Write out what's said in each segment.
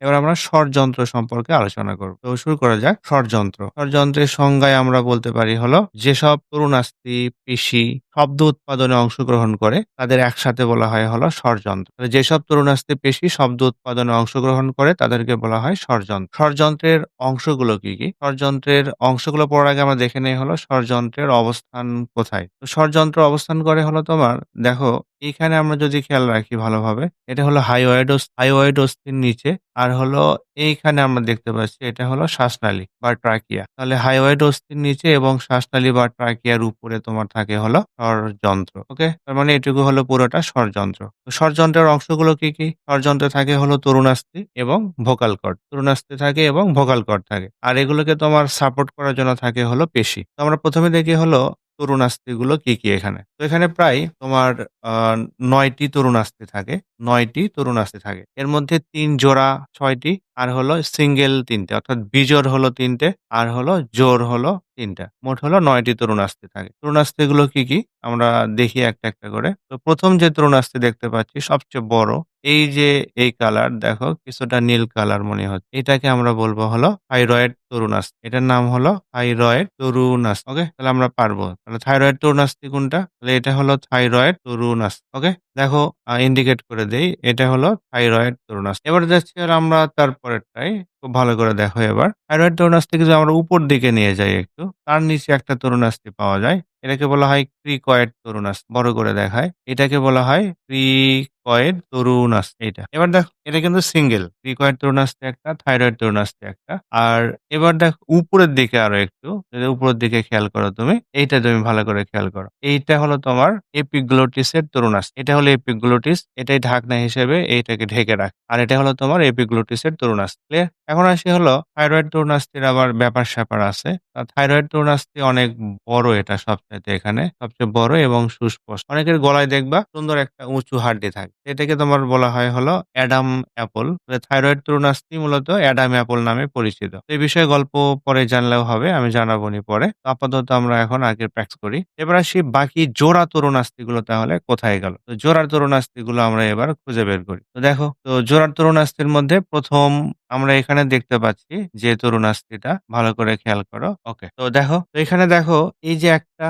এবার আমরা স্বরযন্ত্র সম্পর্কে আলোচনা করব। তো শুরু করা যাক স্বরযন্ত্র। স্বরযন্ত্রের সংজ্ঞায় আমরা বলতে পারি হলো যেসব তরুণাস্থি, পেশি শব্দ উৎপাদনে অংশগ্রহণ করে তাদের একসাথে বলা হয় হলো স্বরযন্ত্র। তাহলে যেসব তরুণাস্থি, পেশি শব্দ উৎপাদনে অংশগ্রহণ করে তাদেরকে বলা হয় স্বরযন্ত্র। স্বরযন্ত্রের অংশগুলো কি, কি? স্বরযন্ত্রের অংশগুলো পড়ার আগে আমরা দেখে নেই হলো স্বরযন্ত্রের অবস্থান কোথায়। তো স্বরযন্ত্র অবস্থান করে হলো তোমার দেখো এইখানে আমরা যদি খেয়াল রাখি ভালোভাবে, এটা হলো হাইওয়েড অস্থির নিচে আর হলো এইখানে আমরা দেখতে পাচ্ছি এটা হলো শ্বাসনালী বা ট্রাকিয়া। তাহলে হাইওয়েড অস্থির নিচে এবং শ্বাসনালী বা ট্রাকিয়ার উপরে তোমার থাকে হলো স্বরযন্ত্র। ওকে? তার মানে এটুকু হলো পুরোটা স্বরযন্ত্র। তো স্বরযন্ত্রের অংশগুলো কি, কি? স্বরযন্ত্রে থাকে হলো তরুণাস্থি এবং ভোকাল কর্ড। তরুণাস্থি থাকে এবং ভোকাল কর্ড থাকে। আর এগুলোকে তোমার সাপোর্ট করার জন্য থাকে হলো পেশি। তো আমরা ১ম এ দেখি হলো তরুণাস্থিগুলো কি, কি এখানে। তো এখানে প্রায় তোমার আ ৯ টি তরুণাস্থি থাকে। ৯ টি তরুণাস্থি থাকে। এর মধ্যে ৩ জোড়া ৬ টি আর হলো সিঙ্গেল ৩ টে অর্থাৎ বিজোড় হলো ৩ টে আর হলো জোড় হলো ৩ টা। মোট হলো ৯ টি তরুণাস্থি থাকে। তরুণাস্থিগুলো কি, কি? আমরা দেখি একটা, একটা করে। তো ১ম যে তরুণাস্থি দেখতে পাচ্ছি সবচেয়ে বড় এই যে এই কালার দেখো কিছুটা নীল কালার মনে হচ্ছে। এটাকে আমরা বলবো হলো থাইরয়েড তরুণাস্থি। এটার নাম হলো থাইরয়েড তরুণাস্থি। ওকে? তাহলে আমরা পারবো। তাহলে থাইরয়েড তরুণাস্থি কোনটা? তাহলে এটা হলো থাইরয়েড তরুণাস্থি। ওকে? দেখো ইন্ডিকেট করে দেই। এটা হলো থাইরয়েড তরুণাস্থি। এবার যাচ্ছি আর আমরা তার পরেরটায়। খুব ভালো করে দেখো এবার। থাইরয়েড তরুণাস্থিকে যদি আমরা উপর দিকে নিয়ে যাই একটু, তার নিচে একটা তরুণাস্থি পাওয়া যায়। এটাকে বলা হয় ক্রিকয়েড তরুণাস্থি। বড় করে দেখায়। এটাকে বলা হয় ক্রিকয়েড তরুণাস্থি এইটা। এবার দেখো এটা কিন্তু সিঙ্গেল। ক্রিকয়েড তরুণাস্থি একটা, থাইরয়েড তরুণাস্থি একটা। আর এবার দেখো উপরের দিকে আরো একটু, যদি উপরের দিকে খেয়াল করো তুমি, এইটা তুমি ভালো করে খেয়াল করো। এইটা হলো তোমার এপিগ্লোটিসের তরুণাস্থি। এটা হলো এপিগ্লোটিস, এটাই ঢাকনা হিসেবে এইটাকে ঢেকে রাখে। আর এটা হলো তোমার এপিগ্লোটিসের তরুণাস্থি। ক্লিয়ার? এখন আসি হলো থাইরয়েড তরুণাস্থির আবার ব্যাপার-স্যাপার আছে। থাইরয়েড তরুণাস্থি অনেক বড় এটা সবচাইতে এখানে। সবচেয়ে বড় এবং সুস্পষ্ট। অনেকের গলায় দেখবা সুন্দর একটা উঁচু হাড্ডি থাকে। এটাকে তোমার বলা হয় হলো অ্যাডাম অ্যাপল। থাইরয়েড তরুণাস্থি মূলত অ্যাডাম অ্যাপল নামে পরিচিত। তো এই বিষয়ে গল্প পরে জানলেও হবে, আমি জানাবোনি পরে। তো আপাতত আমরা এখন আগে প্র্যাকটিস করি। এবার আসি বাকি জোড়া তরুণাস্থিগুলো তাহলে কোথায় গেল? তো জোড়ার তরুণাস্থিগুলো আমরা এবার খুঁজে বের করি। তো দেখো, তো জোড়ার তরুণাস্থির মধ্যে ১ম আমরা এখানে দেখতে পাচ্ছি যে তরুণাস্থিটা ভালো করে খেয়াল করো। ওকে। তো দেখো, তো এখানে দেখো এই যে একটা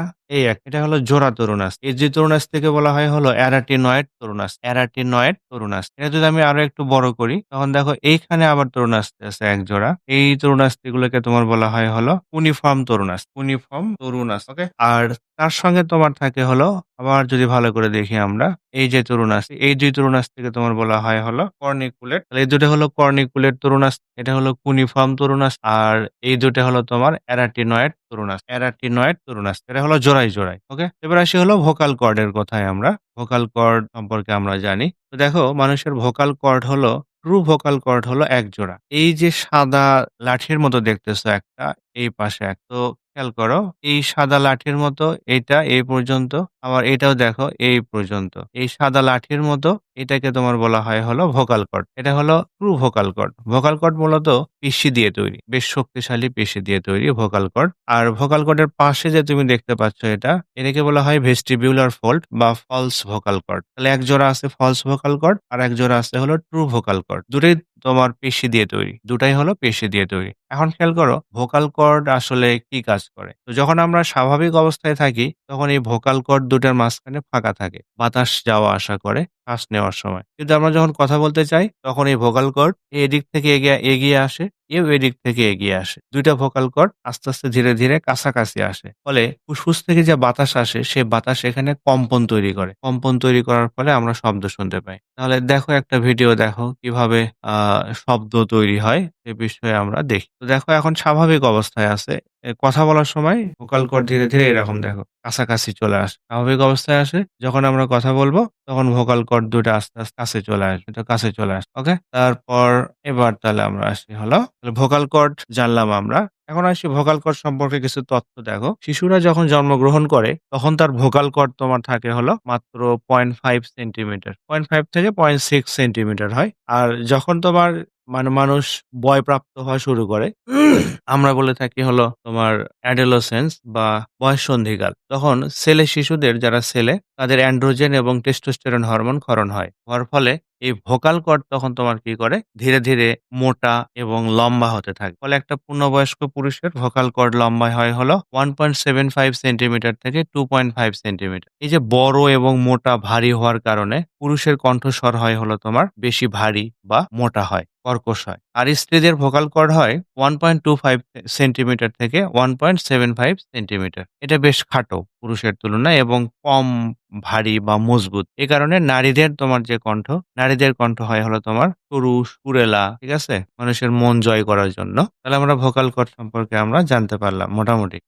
এটা হলো জোড়া তরুণাস্থি। এই যে তরুণাস্থিকে বলা হয় হলো অ্যারাটিনয়েড তরুণাস্থি। অ্যারাটিনয়েড তরুণাস্থি। এটা যদি আমি আরো একটু বড় করি তখন দেখো এইখানে আবার তরুণাস্থি আছে এক জোড়া। এই তরুণাস্থিগুলোকে তোমার বলা হয় হলো কুনিফর্ম তরুণাস্থি। কুনিফর্ম তরুণাস্থি। ওকে? আর তার সঙ্গে তোমার থাকে হলো আবার যদি ভালো করে দেখি আমরা এই যে তরুণাস্থি, এই ২ তরুণাস্থিকে তোমার বলা হয় হলো কর্নিকুলেট। তাহলে এই ২ টা হলো কর্নিকুলেট তরুণাস্থি, এটা হলো কুনিফর্ম তরুণাস্থি আর এই ২ টা হলো তোমার অ্যারাটিনয়েড তরুণাস্থি। অ্যারাটিনয়েড তরুণাস্থি। এটা হলো জোড়ায়, জোড়ায়। ওকে? এবার আসি হলো ভোকাল কর্ডের কথায় আমরা। ভোকাল কর্ড সম্পর্কে আমরা জানি। তো দেখো মানুষের ভোকাল কর্ড হলো ট্রু ভোকাল কর্ড হলো এক জোড়া। এই যে সাদা লাঠির মতো দেখতেছো একটা, এই পাশে এক। তো খেয়াল করো এই সাদা লাঠির মতো এইটা এই পর্যন্ত, আবার এটাও দেখো এই পর্যন্ত। এই সাদা লাঠির মতো এটাকে তোমার বলা হয় হলো ভোকাল কর্ড। এটা হলো true vocal cord. Vocal cord মূলত পেশি দিয়ে তৈরি। বেশ শক্তিশালী পেশি দিয়ে তৈরি ভোকাল কর্ড। আর ভোকাল কর্ডের পাশে যে তুমি দেখতে পাচ্ছ এটাকে বলা হয় ভেস্টিবিউলার ফোল্ড বা ফলস ভোকাল কর্ড। তাহলে এক জোড়া আছে ফলস ভোকাল কর্ড আর এক জোড়া আছে হলো ট্রু ভোকাল কর্ড। দুটোই তোমার পেশি দিয়ে তৈরি। দুটাই হলো পেশি দিয়ে তৈরি। এখন খেয়াল করো ভোকাল কর্ড আসলে কি কাজ করে? তো যখন আমরা স্বাভাবিক অবস্থায় থাকি তখন এই ভোকাল কর্ড দুটার মাঝখানে ফাঁকা থাকে। বাতাস যাওয়া আসা করে শ্বাস নেওয়ার সময়। কিন্তু আমরা যখন কথা বলতে চাই তখন এই ভোকাল কর্ড এদিক থেকে এগিয়ে আসে, এও এদিক থেকে এগিয়ে আসে। ২ টা ভোকাল কর্ড আস্তে, আস্তে ধীরে, ধীরে কাছাকাছি আসে। ফলে ফুসফুস থেকে যে বাতাস আসে সে বাতাস এখানে কম্পন তৈরি করে। কম্পন তৈরি করার ফলে আমরা শব্দ শুনতে পাই। তাহলে দেখো একটা ভিডিও দেখো কিভাবে আ শব্দ তৈরি হয় সে বিষয়ে আমরা দেখি। তো দেখো এখন স্বাভাবিক অবস্থায় আছে। কথা বলার সময় ভোকাল কর্ড ধীরে, ধীরে এরকম দেখো কাছাকাছি চলে আসে। স্বাভাবিক অবস্থায় আসে। যখন আমরা কথা বলবো তখন ভোকাল কর্ড ২ টা আস্তে, আস্তে কাছে চলে আসবে। তো কাছে চলে আসে। ওকে? তারপর এবার তাহলে আমরা আসি হলো ভোকাল কর্ড জানলাম আমরা। এখন আসি ভোকাল কর্ড সম্পর্কে কিছু তথ্য দেখো। শিশুরা যখন জন্মগ্রহণ করে তখন তার ভোকাল কর্ড তোমার থাকে হলো মাত্র ০.৫ সেন্টিমিটার। ০.৫ থেকে ০.৬ সেন্টিমিটার হয়। আর যখন তোমার মানুষ বয়প্রাপ্ত হওয়া শুরু করে আমরা বলে থাকি হলো তোমার অ্যাডোলেসেন্স বা বয়ঃসন্ধিকাল। তখন শিশুদের যারা ছেলে তাদের অ্যান্ড্রোজেন এবং টেস্টোস্টেরন হরমোন ক্ষরণ হয়। হওয়ার ফলে এই ভোকাল কর্ড তখন তোমার কি করে ধীরে, ধীরে মোটা এবং লম্বা হতে থাকে। ফলে একটা পূর্ণবয়স্ক পুরুষের ভোকাল কর্ড লম্বা হয় হলো 1.75 সেন্টিমিটার থেকে 2.5 সেন্টিমিটার। এই যে বড় এবং মোটা ভারী হওয়ার কারণে পুরুষের কণ্ঠস্বর হয় হলো তোমার বেশি ভারী বা মোটা হয়, কর্কশ হয়। আর স্ত্রীদের ভোকাল কর্ড হয় 1.25 সেন্টিমিটার থেকে 1.75 সেন্টিমিটার। এটা বেশ খাটো পুরুষের তুলনায় এবং কম ভারী বা মজবুত। এ কারণে নারীদের কণ্ঠ হয় হলো তোমার সরু, সুরেলা, ঠিক আছে? মানুষের মন জয় করার জন্য। তাহলে আমরা ভোকাল কর্ড সম্পর্কে আমরা জানতে পারলাম মোটামুটি।